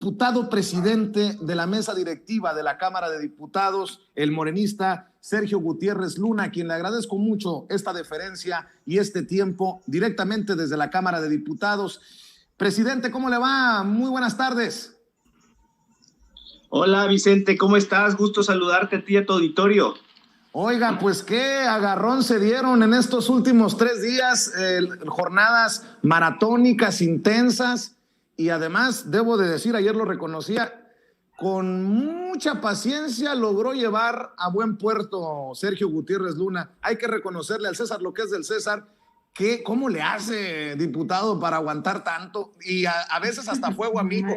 diputado presidente de la mesa directiva de la Cámara de Diputados, el morenista Sergio Gutiérrez Luna, a quien le agradezco mucho esta deferencia y este tiempo directamente desde la Cámara de Diputados. Presidente, ¿cómo le va? Muy buenas tardes. Hola Vicente, ¿cómo estás? Gusto saludarte a ti y a tu auditorio. Oiga, pues qué agarrón se dieron en estos últimos 3 días, jornadas maratónicas, intensas, y además, debo de decir, ayer lo reconocía, con mucha paciencia logró llevar a buen puerto Sergio Gutiérrez Luna. Hay que reconocerle al César lo que es del César, que cómo le hace, diputado, para aguantar tanto, y a veces hasta fuego amigo.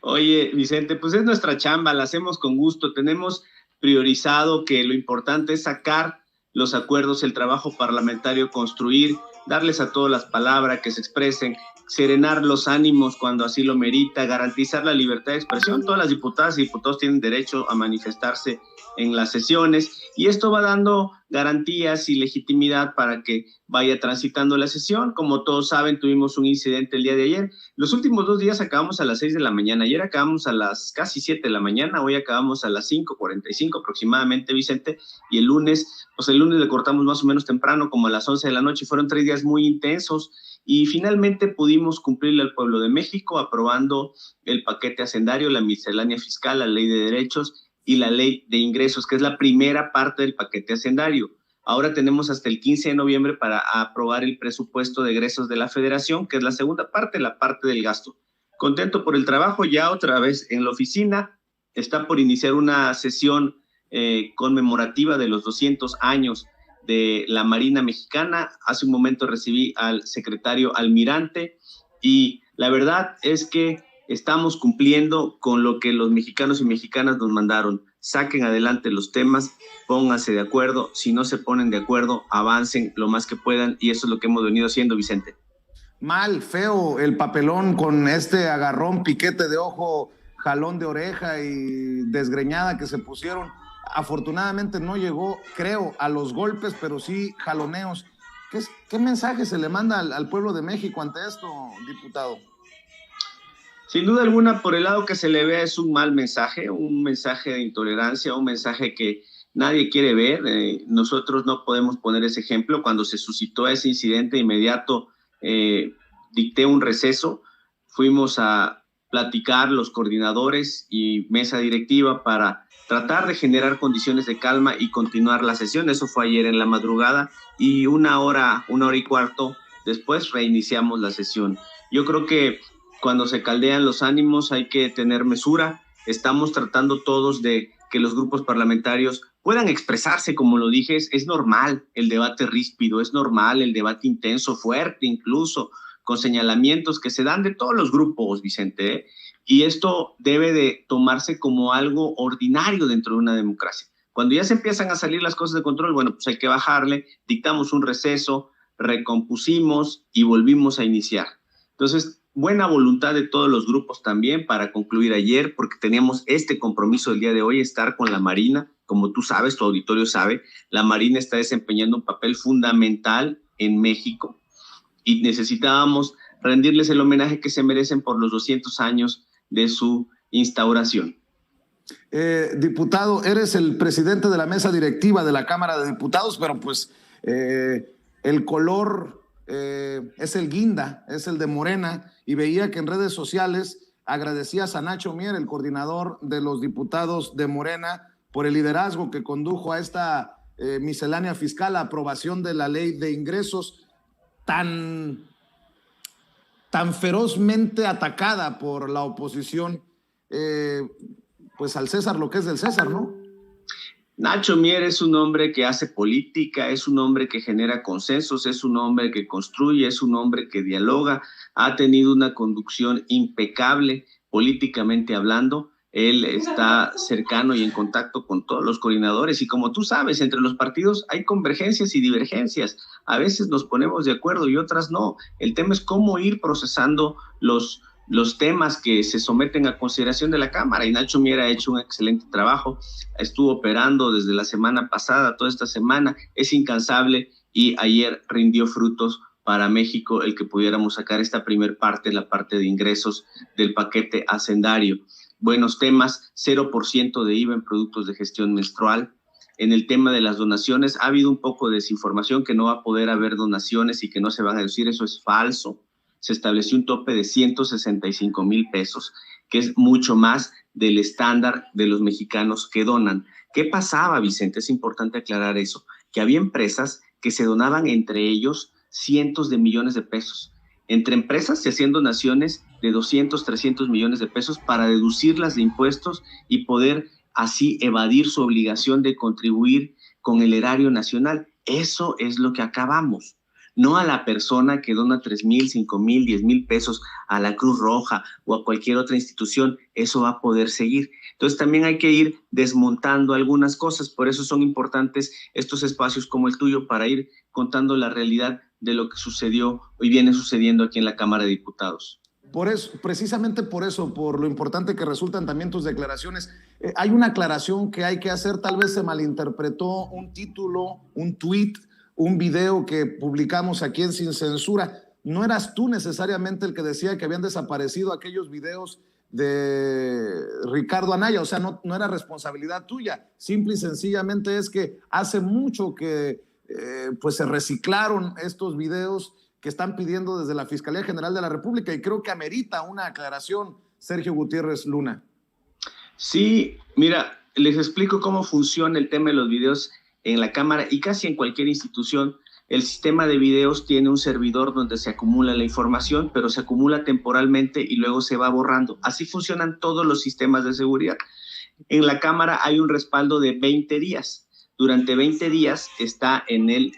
Oye, Vicente, pues es nuestra chamba, la hacemos con gusto, tenemos priorizado que lo importante es sacar los acuerdos, el trabajo parlamentario, construir, darles a todos las palabras, que se expresen, serenar los ánimos cuando así lo merita, garantizar la libertad de expresión. Todas las diputadas y diputados tienen derecho a manifestarse en las sesiones y esto va dando garantías y legitimidad para que vaya transitando la sesión. Como todos saben, tuvimos un incidente el día de ayer. Los últimos 2 días acabamos a las 6 de la mañana. Ayer acabamos a las casi 7 de la mañana, hoy acabamos a las 5:45 aproximadamente, Vicente, y el lunes le cortamos más o menos temprano, como a las 11 de la noche. Fueron 3 días muy intensos y finalmente pudimos cumplirle al pueblo de México aprobando el paquete hacendario, la miscelánea fiscal, la ley de derechos y la ley de ingresos, que es la primera parte del paquete hacendario. Ahora tenemos hasta el 15 de noviembre para aprobar el presupuesto de egresos de la Federación, que es la segunda parte, la parte del gasto. Contento por el trabajo, ya otra vez en la oficina, está por iniciar una sesión conmemorativa de los 200 años de la Marina Mexicana. Hace un momento recibí al secretario almirante y la verdad es que estamos cumpliendo con lo que los mexicanos y mexicanas nos mandaron. Saquen adelante los temas, pónganse de acuerdo. Si no se ponen de acuerdo, avancen lo más que puedan y eso es lo que hemos venido haciendo, Vicente. Mal, feo el papelón con este agarrón, piquete de ojo, jalón de oreja y desgreñada que se pusieron. Afortunadamente no llegó, creo, a los golpes, pero sí jaloneos. ¿Qué mensaje se le manda al pueblo de México ante esto, diputado? Sin duda alguna, por el lado que se le vea, es un mal mensaje, un mensaje de intolerancia, un mensaje que nadie quiere ver. Nosotros no podemos poner ese ejemplo. Cuando se suscitó ese incidente inmediato, dicté un receso, fuimos a platicar los coordinadores y mesa directiva para tratar de generar condiciones de calma y continuar la sesión. Eso fue ayer en la madrugada y una hora y cuarto después reiniciamos la sesión. Yo creo que cuando se caldean los ánimos hay que tener mesura. Estamos tratando todos de que los grupos parlamentarios puedan expresarse, como lo dije. Es normal el debate ríspido, es normal el debate intenso, fuerte incluso, con señalamientos que se dan de todos los grupos, Vicente, ¿eh? Y esto debe de tomarse como algo ordinario dentro de una democracia. Cuando ya se empiezan a salir las cosas de control, bueno, pues hay que bajarle, dictamos un receso, recompusimos y volvimos a iniciar. Entonces, buena voluntad de todos los grupos también para concluir ayer, porque teníamos este compromiso el día de hoy, estar con la Marina. Como tú sabes, tu auditorio sabe, la Marina está desempeñando un papel fundamental en México y necesitábamos rendirles el homenaje que se merecen por los 200 años de su instauración. Diputado, eres el presidente de la mesa directiva de la Cámara de Diputados, pero pues el color es el guinda, es el de Morena, y veía que en redes sociales agradecías a Nacho Mier, el coordinador de los diputados de Morena, por el liderazgo que condujo a esta miscelánea fiscal, la aprobación de la ley de ingresos tan ferozmente atacada por la oposición. Pues al César lo que es del César, ¿no? Nacho Mier es un hombre que hace política, es un hombre que genera consensos, es un hombre que construye, es un hombre que dialoga, ha tenido una conducción impecable políticamente hablando. Él está cercano y en contacto con todos los coordinadores y como tú sabes, entre los partidos hay convergencias y divergencias. A veces nos ponemos de acuerdo y otras no. El tema es cómo ir procesando los temas que se someten a consideración de la Cámara y Nacho Mier ha hecho un excelente trabajo. Estuvo operando desde la semana pasada, toda esta semana, es incansable y ayer rindió frutos para México el que pudiéramos sacar esta primer parte, la parte de ingresos del paquete hacendario. Buenos temas, 0% de IVA en productos de gestión menstrual. En el tema de las donaciones ha habido un poco de desinformación que no va a poder haber donaciones y que no se van a deducir, eso es falso. Se estableció un tope de 165,000 pesos, que es mucho más del estándar de los mexicanos que donan. ¿Qué pasaba, Vicente? Es importante aclarar eso, que había empresas que se donaban entre ellos cientos de millones de pesos. Entre empresas se hacían donaciones de 200, 300 millones de pesos para deducirlas de impuestos y poder así evadir su obligación de contribuir con el erario nacional. Eso es lo que acabamos. No a la persona que dona 3,000, 5,000, 10,000 pesos a la Cruz Roja o a cualquier otra institución. Eso va a poder seguir. Entonces también hay que ir desmontando algunas cosas. Por eso son importantes estos espacios como el tuyo para ir contando la realidad de lo que sucedió y viene sucediendo aquí en la Cámara de Diputados. Por eso, precisamente por eso, por lo importante que resultan también tus declaraciones, hay una aclaración que hay que hacer. Tal vez se malinterpretó un título, un tuit, un video que publicamos aquí en Sin Censura. No eras tú necesariamente el que decía que habían desaparecido aquellos videos de Ricardo Anaya, o sea, no era responsabilidad tuya. Simple y sencillamente es que hace mucho que pues se reciclaron estos videos que están pidiendo desde la Fiscalía General de la República, y creo que amerita una aclaración, Sergio Gutiérrez Luna. Sí, mira, les explico cómo funciona el tema de los videos en la Cámara y casi en cualquier institución. El sistema de videos tiene un servidor donde se acumula la información, pero se acumula temporalmente y luego se va borrando. Así funcionan todos los sistemas de seguridad. En la Cámara hay un respaldo de 20 días. Durante 20 días está en el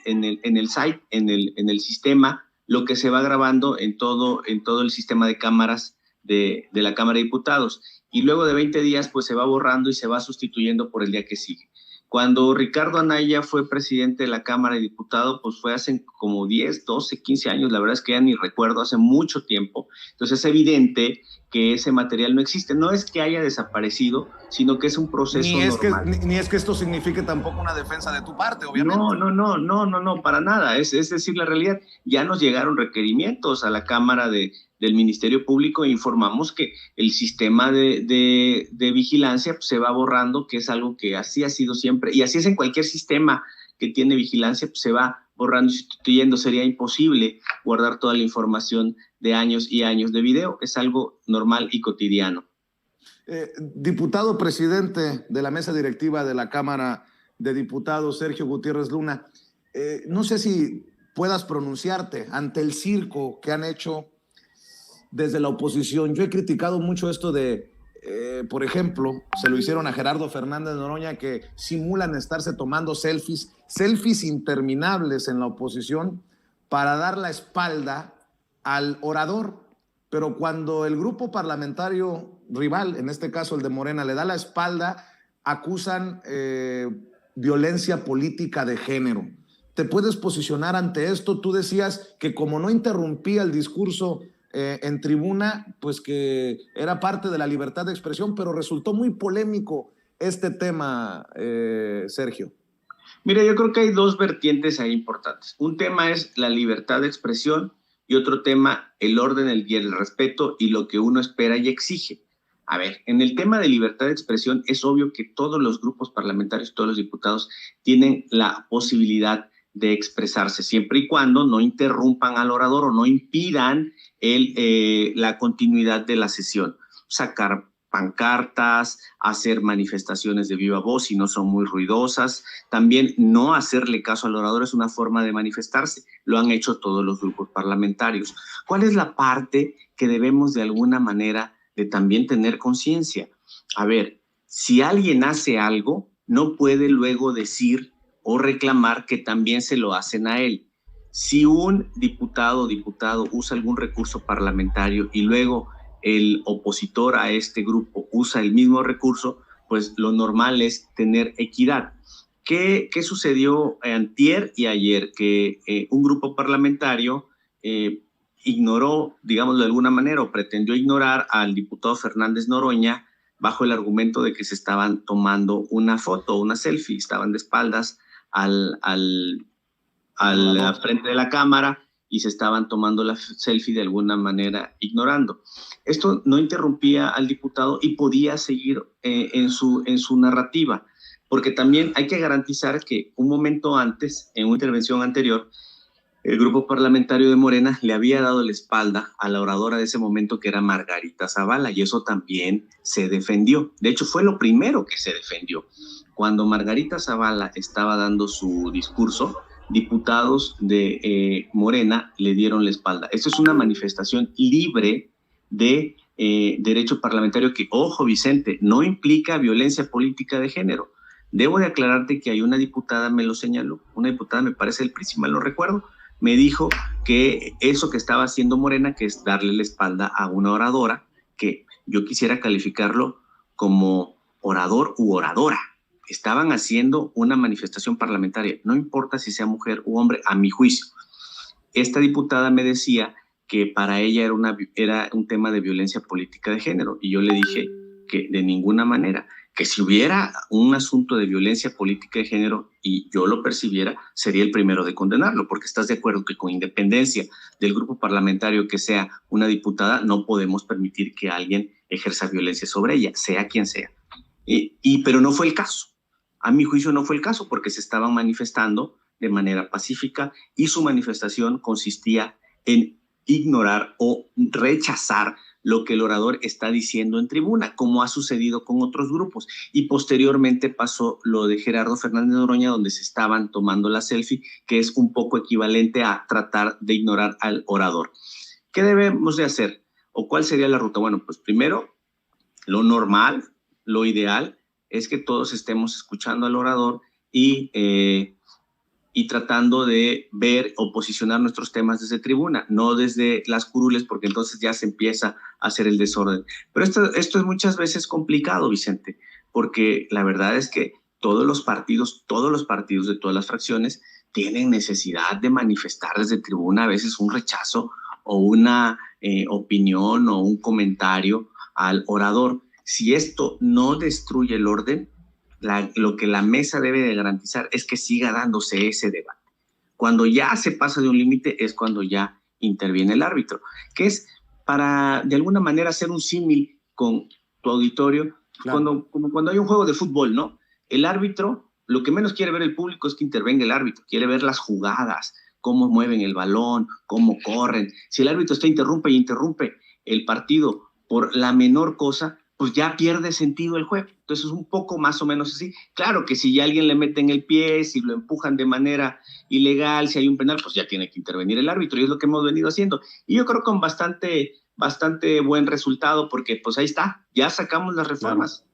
site, en el sistema, lo que se va grabando en todo el sistema de cámaras de la Cámara de Diputados. Y luego de 20 días, pues se va borrando y se va sustituyendo por el día que sigue. Cuando Ricardo Anaya fue presidente de la Cámara de Diputados, pues fue hace como 10, 12, 15 años, la verdad es que ya ni recuerdo, hace mucho tiempo. Entonces es evidente que ese material no existe. No es que haya desaparecido, sino que es un proceso normal. Ni es que esto signifique tampoco una defensa de tu parte, obviamente. No, para nada. Es decir, la realidad, ya nos llegaron requerimientos a la Cámara del Ministerio Público e informamos que el sistema de vigilancia pues, se va borrando, que es algo que así ha sido siempre, y así es en cualquier sistema que tiene vigilancia, pues se va borrando y sustituyendo. Sería imposible guardar toda la información de años y años de video. Es algo normal y cotidiano. Diputado presidente de la mesa directiva de la Cámara de Diputados, Sergio Gutiérrez Luna, no sé si puedas pronunciarte ante el circo que han hecho desde la oposición. Yo he criticado mucho esto de, por ejemplo, se lo hicieron a Gerardo Fernández Noroña, que simulan estarse tomando selfies interminables en la oposición para dar la espalda al orador. Pero cuando el grupo parlamentario rival, en este caso el de Morena, le da la espalda, acusan violencia política de género. ¿Te puedes posicionar ante esto? Tú decías que como no interrumpía el discurso en tribuna, pues que era parte de la libertad de expresión, pero resultó muy polémico este tema, Sergio. Mira, yo creo que hay dos vertientes ahí importantes. Un tema es la libertad de expresión y otro tema, el orden y el respeto y lo que uno espera y exige. A ver, en el tema de libertad de expresión es obvio que todos los grupos parlamentarios, todos los diputados tienen la posibilidad de expresarse, siempre y cuando no interrumpan al orador o no impidan la continuidad de la sesión. Sacar pancartas, hacer manifestaciones de viva voz si no son muy ruidosas. También no hacerle caso al orador es una forma de manifestarse. Lo han hecho todos los grupos parlamentarios. ¿Cuál es la parte que debemos de alguna manera de también tener conciencia? A ver, si alguien hace algo, no puede luego decir o reclamar que también se lo hacen a él. Si un diputado o diputada usa algún recurso parlamentario y luego el opositor a este grupo usa el mismo recurso, pues lo normal es tener equidad. ¿Qué sucedió antier y ayer? Que un grupo parlamentario ignoró, digámoslo de alguna manera, o pretendió ignorar al diputado Fernández Noroña bajo el argumento de que se estaban tomando una foto, una selfie, estaban de espaldas al frente de la Cámara y se estaban tomando la selfie de alguna manera ignorando. Esto no interrumpía al diputado y podía seguir en su narrativa, porque también hay que garantizar que un momento antes, en una intervención anterior, el grupo parlamentario de Morena le había dado la espalda a la oradora de ese momento, que era Margarita Zavala, y eso también se defendió. De hecho, fue lo primero que se defendió. Cuando Margarita Zavala estaba dando su discurso, diputados de Morena le dieron la espalda. Esto es una manifestación libre de derecho parlamentario que, ojo, Vicente, no implica violencia política de género. Debo de aclararte que hay una diputada, me lo señaló, una diputada, me parece el PRI, si mal no recuerdo, me dijo que eso que estaba haciendo Morena, que es darle la espalda a una oradora, que yo quisiera calificarlo como orador u oradora. Estaban haciendo una manifestación parlamentaria, no importa si sea mujer u hombre, a mi juicio. Esta diputada me decía que para ella era un tema de violencia política de género, y yo le dije que de ninguna manera, que si hubiera un asunto de violencia política de género y yo lo percibiera, sería el primero de condenarlo, porque estás de acuerdo que con independencia del grupo parlamentario que sea una diputada, no podemos permitir que alguien ejerza violencia sobre ella, sea quien sea. Pero no fue el caso. A mi juicio no fue el caso, porque se estaban manifestando de manera pacífica y su manifestación consistía en ignorar o rechazar lo que el orador está diciendo en tribuna, como ha sucedido con otros grupos. Y posteriormente pasó lo de Gerardo Fernández Noroña, donde se estaban tomando la selfie, que es un poco equivalente a tratar de ignorar al orador. ¿Qué debemos de hacer? ¿O cuál sería la ruta? Bueno, pues primero, lo normal, lo ideal, es que todos estemos escuchando al orador y tratando de ver o posicionar nuestros temas desde tribuna, no desde las curules, porque entonces ya se empieza a hacer el desorden. Pero esto es muchas veces complicado, Vicente, porque la verdad es que todos los partidos de todas las fracciones tienen necesidad de manifestar desde tribuna a veces un rechazo o una opinión o un comentario al orador. Si esto no destruye el orden, lo que la mesa debe de garantizar es que siga dándose ese debate. Cuando ya se pasa de un límite es cuando ya interviene el árbitro, que es para de alguna manera hacer un símil con tu auditorio, claro. Como cuando hay un juego de fútbol, ¿no? El árbitro, lo que menos quiere ver el público es que intervenga el árbitro, quiere ver las jugadas, cómo mueven el balón, cómo corren. Si el árbitro está interrumpe el partido por la menor cosa, pues ya pierde sentido el juego. Entonces es un poco más o menos así. Claro que si ya alguien le mete en el pie, si lo empujan de manera ilegal, si hay un penal, pues ya tiene que intervenir el árbitro, y es lo que hemos venido haciendo. Y yo creo con bastante buen resultado, porque pues ahí está, ya sacamos las reformas.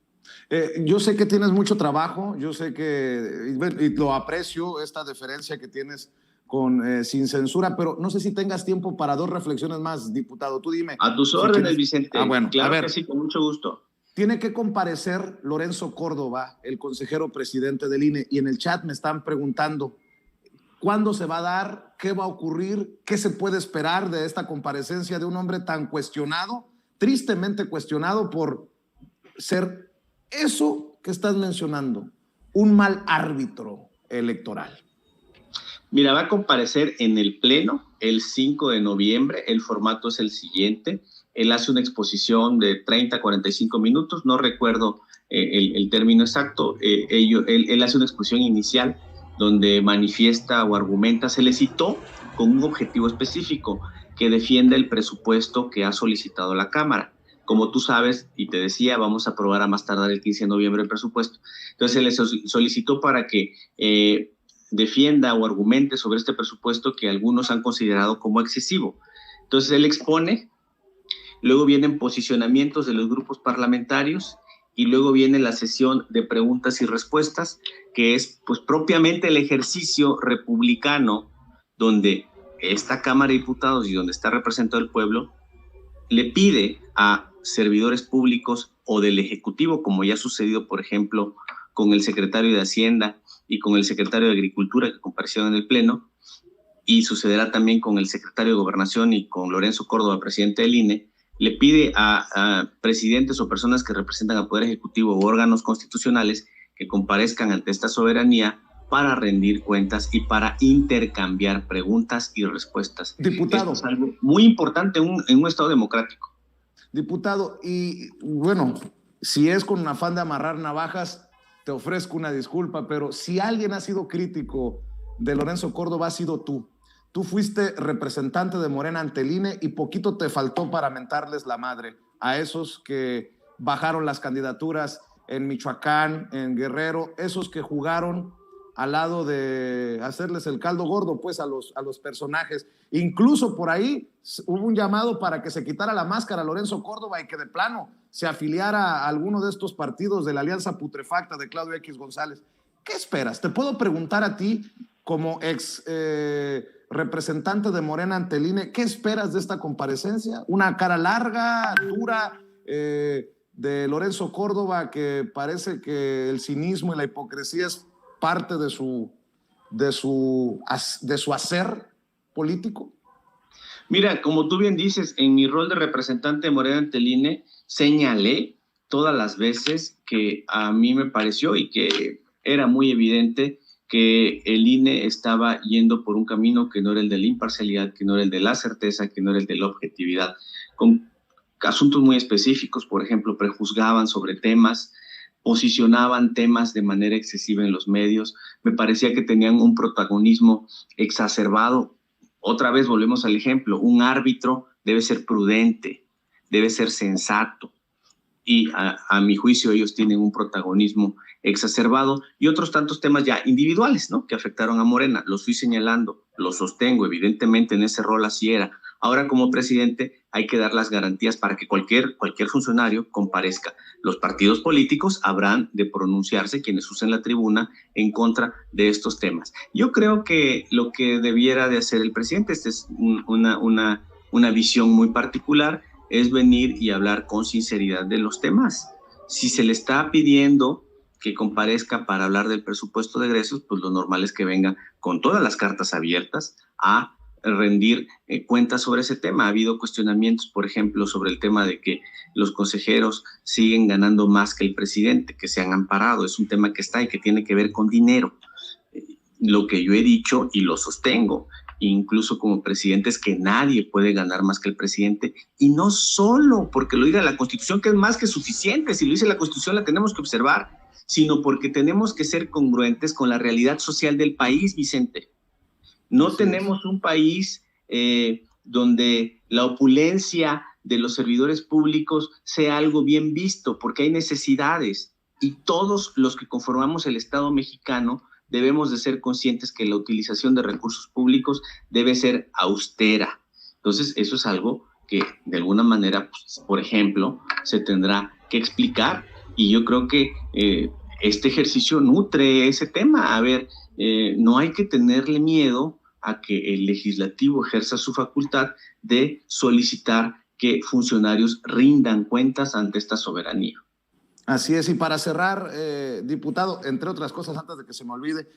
Claro. Yo sé que tienes mucho trabajo, yo sé que, y lo aprecio, esta deferencia que tienes con Sin Censura, pero no sé si tengas tiempo para 2 reflexiones más, diputado. Tú dime. A tus órdenes, Vicente. Bueno, claro, a ver, que sí, con mucho gusto. Tiene que comparecer Lorenzo Córdoba, el consejero presidente del INE, y en el chat me están preguntando cuándo se va a dar, qué va a ocurrir, qué se puede esperar de esta comparecencia de un hombre tan cuestionado, tristemente cuestionado por ser eso que estás mencionando, un mal árbitro electoral. Mira, va a comparecer en el Pleno el 5 de noviembre. El formato es el siguiente. Él hace una exposición de 30 a 45 minutos, no recuerdo el término exacto. Él hace una exposición inicial donde manifiesta o argumenta, se le citó con un objetivo específico, que defienda el presupuesto que ha solicitado la Cámara. Como tú sabes, y te decía, vamos a aprobar a más tardar el 15 de noviembre el presupuesto. Entonces, se le solicitó para que defienda o argumente sobre este presupuesto que algunos han considerado como excesivo. Entonces, él expone, luego vienen posicionamientos de los grupos parlamentarios y luego viene la sesión de preguntas y respuestas, que es pues propiamente el ejercicio republicano donde esta Cámara de Diputados y donde está representado el pueblo le pide a servidores públicos o del Ejecutivo, como ya ha sucedido, por ejemplo, con el secretario de Hacienda y con el secretario de Agricultura que comparecieron en el Pleno, y sucederá también con el secretario de Gobernación y con Lorenzo Córdoba, presidente del INE, le pide a presidentes o personas que representan al Poder Ejecutivo o órganos constitucionales que comparezcan ante esta soberanía para rendir cuentas y para intercambiar preguntas y respuestas. Diputado. Esto es algo muy importante en un Estado democrático. Diputado, y bueno, si es con un afán de amarrar navajas, te ofrezco una disculpa, pero si alguien ha sido crítico de Lorenzo Córdoba, ha sido tú. Tú fuiste representante de Morena ante el INE y poquito te faltó para mentarles la madre a esos que bajaron las candidaturas en Michoacán, en Guerrero, esos que jugaron al lado de hacerles el caldo gordo pues a los personajes. Incluso por ahí hubo un llamado para que se quitara la máscara a Lorenzo Córdoba y que de plano se afiliara a alguno de estos partidos de la alianza putrefacta de Claudio X González. ¿Qué esperas? Te puedo preguntar a ti como ex representante de Morena ante el INE, ¿qué esperas de esta comparecencia? ¿Una cara larga, dura, de Lorenzo Córdoba, que parece que el cinismo y la hipocresía es parte de su hacer político? Mira, como tú bien dices, en mi rol de representante de Morena ante el INE, señalé todas las veces que a mí me pareció y que era muy evidente que el INE estaba yendo por un camino que no era el de la imparcialidad, que no era el de la certeza, que no era el de la objetividad, con asuntos muy específicos. Por ejemplo, prejuzgaban sobre temas, posicionaban temas de manera excesiva en los medios. Me parecía que tenían un protagonismo exacerbado. Otra vez volvemos al ejemplo, un árbitro debe ser prudente, debe ser sensato, y a mi juicio ellos tienen un protagonismo exacerbado, y otros tantos temas ya individuales, ¿no?, que afectaron a Morena. Los fui señalando, los sostengo, evidentemente en ese rol así era. Ahora, como presidente, hay que dar las garantías para que cualquier funcionario comparezca. Los partidos políticos habrán de pronunciarse, quienes usen la tribuna, en contra de estos temas. Yo creo que lo que debiera de hacer el presidente, esta es una visión muy particular, es venir y hablar con sinceridad de los temas. Si se le está pidiendo que comparezca para hablar del presupuesto de egresos, pues lo normal es que venga con todas las cartas abiertas a rendir cuentas sobre ese tema. Ha habido cuestionamientos, por ejemplo, sobre el tema de que los consejeros siguen ganando más que el presidente, que se han amparado. Es un tema que está y que tiene que ver con dinero. Lo que yo he dicho y lo sostengo, incluso como presidente, es que nadie puede ganar más que el presidente, y no solo porque lo diga la Constitución, que es más que suficiente. Si lo dice la Constitución la tenemos que observar, sino porque tenemos que ser congruentes con la realidad social del país, Vicente. No tenemos un país donde la opulencia de los servidores públicos sea algo bien visto, porque hay necesidades, y todos los que conformamos el Estado mexicano debemos de ser conscientes que la utilización de recursos públicos debe ser austera. Entonces, eso es algo que de alguna manera, pues, por ejemplo, se tendrá que explicar, y yo creo que este ejercicio nutre ese tema. A ver, no hay que tenerle miedo a que el legislativo ejerza su facultad de solicitar que funcionarios rindan cuentas ante esta soberanía. Así es, y para cerrar, diputado, entre otras cosas, antes de que se me olvide,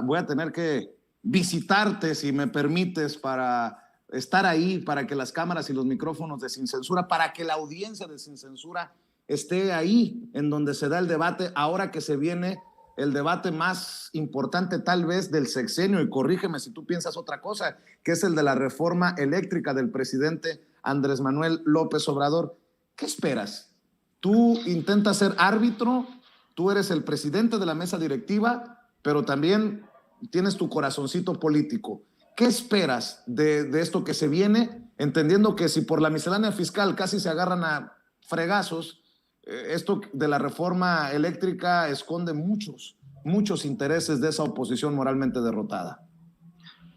voy a tener que visitarte, si me permites, para estar ahí, para que las cámaras y los micrófonos de Sin Censura, para que la audiencia de Sin Censura esté ahí, en donde se da el debate, ahora que se viene el debate más importante tal vez del sexenio, y corrígeme si tú piensas otra cosa, que es el de la reforma eléctrica del presidente Andrés Manuel López Obrador. ¿Qué esperas? Tú intentas ser árbitro, tú eres el presidente de la mesa directiva, pero también tienes tu corazoncito político. ¿Qué esperas de esto que se viene? Entendiendo que si por la miscelánea fiscal casi se agarran a fregazos, esto de la reforma eléctrica esconde muchos intereses de esa oposición moralmente derrotada.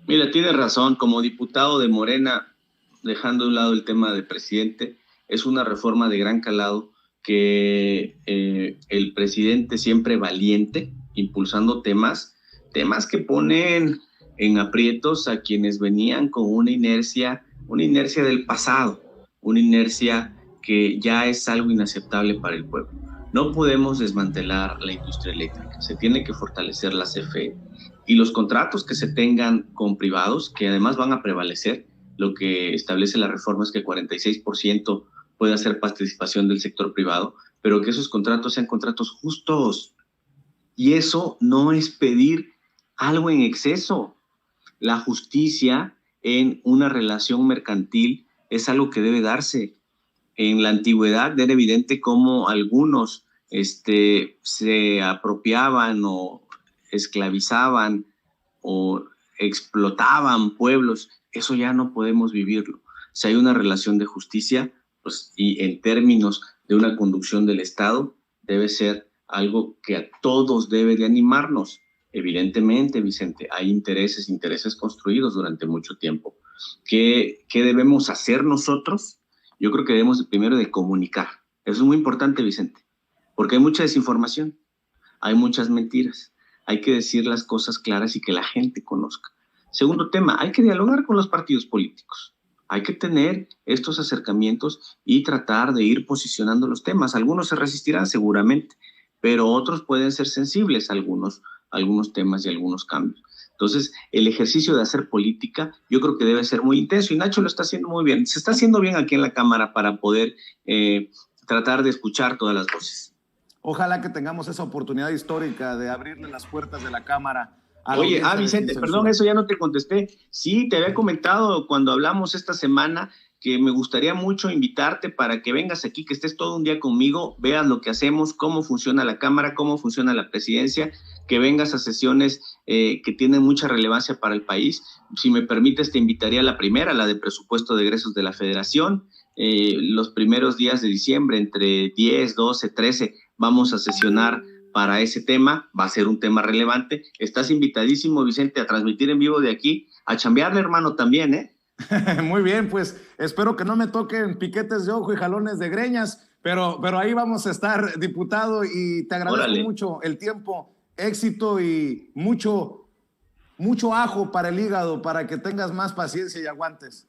Mira, tienes razón. Como diputado de Morena, dejando de un lado el tema de presidente, es una reforma de gran calado que el presidente, siempre valiente, impulsando temas que ponen en aprietos a quienes venían con una inercia del pasado, una inercia que ya es algo inaceptable para el pueblo. No podemos desmantelar la industria eléctrica, se tiene que fortalecer la CFE, y los contratos que se tengan con privados, que además van a prevalecer. Lo que establece la reforma es que 46% puede hacer participación del sector privado, pero que esos contratos sean contratos justos, Y eso no es pedir algo en exceso. La justicia en una relación mercantil es algo que debe darse. En la antigüedad era evidente cómo algunos se apropiaban o esclavizaban o explotaban pueblos. Eso ya no podemos vivirlo. Si hay una relación de justicia, pues, y en términos de una conducción del Estado, debe ser algo que a todos debe de animarnos. Evidentemente, Vicente, hay intereses construidos durante mucho tiempo. ¿Qué debemos hacer nosotros? Yo creo que debemos primero de comunicar. Eso es muy importante, Vicente, porque hay mucha desinformación, hay muchas mentiras. Hay que decir las cosas claras y que la gente conozca. Segundo tema, hay que dialogar con los partidos políticos. Hay que tener estos acercamientos y tratar de ir posicionando los temas. Algunos se resistirán seguramente, pero otros pueden ser sensibles a algunos temas y algunos cambios. Entonces, el ejercicio de hacer política yo creo que debe ser muy intenso y Nacho lo está haciendo muy bien. Se está haciendo bien aquí en la Cámara para poder tratar de escuchar todas las voces. Ojalá que tengamos esa oportunidad histórica de abrirle las puertas de la Cámara. Oye, Vicente, perdón, eso ya no te contesté. Sí, te había comentado cuando hablamos esta semana que me gustaría mucho invitarte para que vengas aquí, que estés todo un día conmigo, veas lo que hacemos, cómo funciona la Cámara, cómo funciona la presidencia, que vengas a sesiones que tienen mucha relevancia para el país. Si me permites, te invitaría a la primera, la de presupuesto de egresos de la Federación. Los primeros días de diciembre, entre 10, 12, 13, vamos a sesionar para ese tema. Va a ser un tema relevante. Estás invitadísimo, Vicente, a transmitir en vivo de aquí, a chambearle, hermano, también, ¿eh? Muy bien, pues espero que no me toquen piquetes de ojo y jalones de greñas, pero ahí vamos a estar, diputado, y te agradezco mucho el tiempo, éxito y mucho ajo para el hígado, para que tengas más paciencia y aguantes.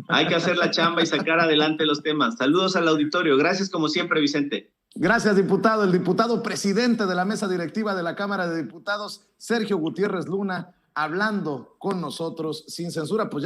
Hay que hacer la chamba y sacar adelante los temas. Saludos al auditorio. Gracias como siempre, Vicente. Gracias, diputado. El diputado presidente de la mesa directiva de la Cámara de Diputados, Sergio Gutiérrez Luna, hablando con nosotros sin censura. Pues ya